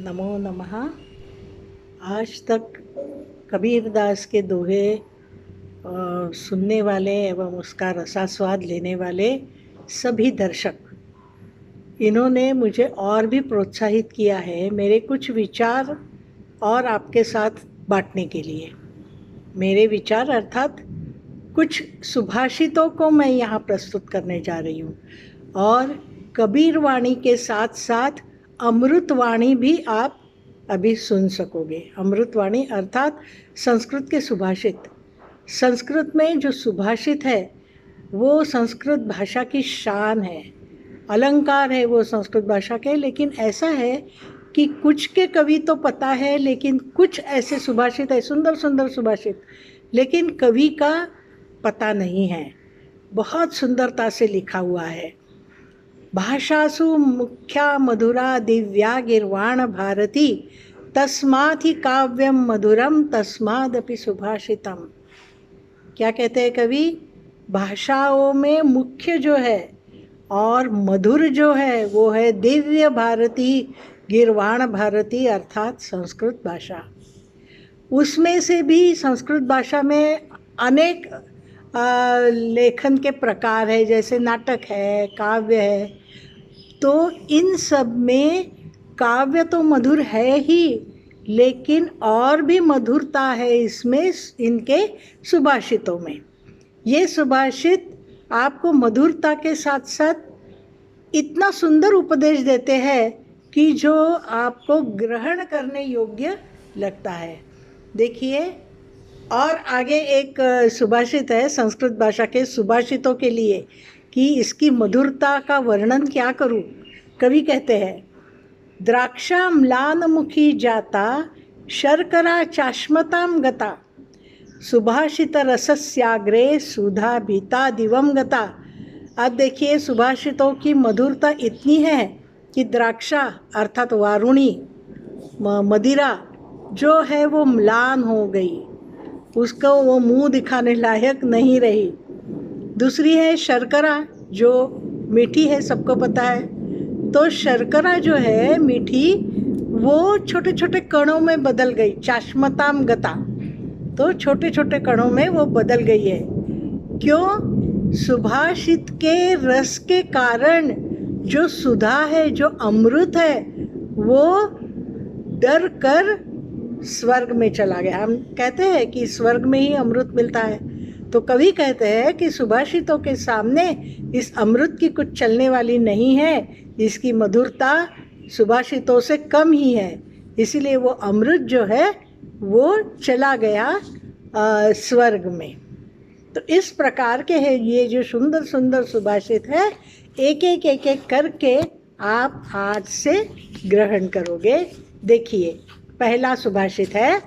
नमो नमः। आज तक कबीरदास के दोहे सुनने वाले एवं उसका रसास्वाद लेने वाले सभी दर्शक, इन्होंने मुझे और भी प्रोत्साहित किया है मेरे कुछ विचार और आपके साथ बांटने के लिए। मेरे विचार अर्थात कुछ सुभाषितों को मैं यहाँ प्रस्तुत करने जा रही हूँ और कबीर वाणी के साथ साथ अमृतवाणी भी आप अभी सुन सकोगे। अमृतवाणी अर्थात संस्कृत के सुभाषित। संस्कृत में जो सुभाषित है वो संस्कृत भाषा की शान है, अलंकार है वो संस्कृत भाषा के। लेकिन ऐसा है कि कुछ के कवि तो पता है, लेकिन कुछ ऐसे सुभाषित है, सुंदर सुंदर सुभाषित, लेकिन कवि का पता नहीं है। बहुत सुंदरता से लिखा हुआ है। भाषासु मुख्या मधुरा दिव्या गिर्वाण भारती, तस्मात् ही काव्यम मधुरम तस्मादपि सुभाषितम। क्या कहते हैं कवि? भाषाओं में मुख्य जो है और मधुर जो है वो है दिव्य भारती, गिर्वाण भारती अर्थात संस्कृत भाषा। उसमें से भी संस्कृत भाषा में अनेक लेखन के प्रकार है, जैसे नाटक है, काव्य है। तो इन सब में काव्य तो मधुर है ही, लेकिन और भी मधुरता है इसमें इनके सुभाषितों में। ये सुभाषित आपको मधुरता के साथ साथ इतना सुंदर उपदेश देते हैं कि जो आपको ग्रहण करने योग्य लगता है। देखिए, और आगे एक सुभाषित है संस्कृत भाषा के सुभाषितों के लिए कि इसकी मधुरता का वर्णन क्या करूं। कवि कहते हैं, द्राक्षा म्लान मुखी जाता शर्करा चाश्मताम गता, सुभाषित रसस्याग्रे सुधा भीता दिवम गता। अब देखिए, सुभाषितों की मधुरता इतनी है कि द्राक्षा अर्थात वारुणी मदिरा जो है वो म्लान हो गई, उसको वो मुंह दिखाने लायक नहीं रही। दूसरी है शर्करा जो मीठी है, सबको पता है। तो शर्करा जो है मीठी, वो छोटे छोटे कणों में बदल गई, चाश्मताम गता। तो छोटे छोटे कणों में वो बदल गई है। क्यों? सुभाषित के रस के कारण जो सुधा है, जो अमृत है, वो डर कर स्वर्ग में चला गया। हम कहते हैं कि स्वर्ग में ही अमृत मिलता है, तो कवि कहते हैं कि सुभाषितों के सामने इस अमृत की कुछ चलने वाली नहीं है, इसकी मधुरता सुभाषितों से कम ही है, इसीलिए वो अमृत जो है वो चला गया स्वर्ग में। तो इस प्रकार के है ये जो सुंदर सुंदर सुभाषित है, एक एक एक एक करके आप आज से ग्रहण करोगे। देखिए, पहला सुभाषित है,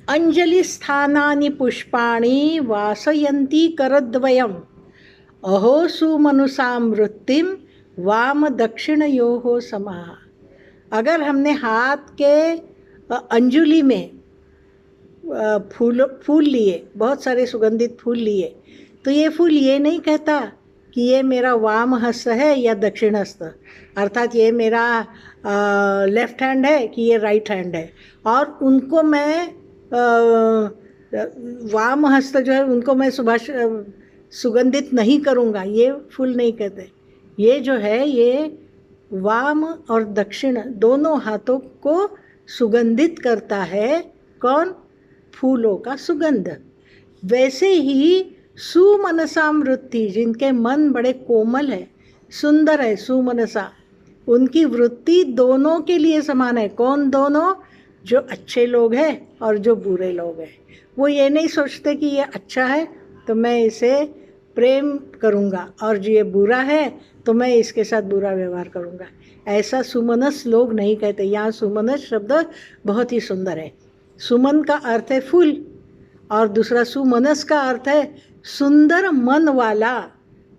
अंजलि स्थानानि पुष्पाणि वासयन्ति करद्वयम्, अहो सुमनुषां वृत्तिम वाम दक्षिणयोः समाः। अगर हमने हाथ के अंजुलि में फूल लिए, बहुत सारे सुगंधित फूल लिए, तो ये फूल ये नहीं कहता कि ये मेरा वाम हस्त है या दक्षिण हस्त, अर्थात ये मेरा लेफ्ट हैंड है कि ये राइट हैंड है, और उनको मैं वाम हस्त जो है उनको मैं सुगंधित नहीं करूँगा, ये फूल नहीं कहते। ये जो है ये वाम और दक्षिण दोनों हाथों को सुगंधित करता है। कौन? फूलों का सुगंध। वैसे ही सुमनसाम वृत्ति, जिनके मन बड़े कोमल है, सुंदर है, सुमनसा, उनकी वृत्ति दोनों के लिए समान है। कौन दोनों? जो अच्छे लोग हैं और जो बुरे लोग हैं। वो ये नहीं सोचते कि ये अच्छा है तो मैं इसे प्रेम करूँगा, और जो ये बुरा है तो मैं इसके साथ बुरा व्यवहार करूँगा। ऐसा सुमनस लोग नहीं कहते। यहाँ सुमनस शब्द बहुत ही सुंदर है। सुमन का अर्थ है फूल, और दूसरा सुमनस का अर्थ है सुंदर मन वाला,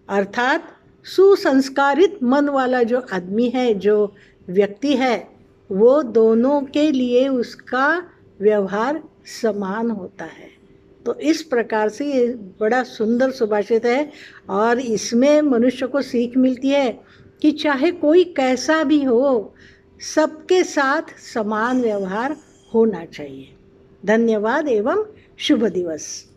अर्थात सुसंस्कारित मन वाला जो आदमी है, जो व्यक्ति है, वो दोनों के लिए उसका व्यवहार समान होता है। तो इस प्रकार से ये बड़ा सुंदर सुभाषित है, और इसमें मनुष्य को सीख मिलती है कि चाहे कोई कैसा भी हो, सबके साथ समान व्यवहार होना चाहिए। धन्यवाद एवं शुभ दिवस।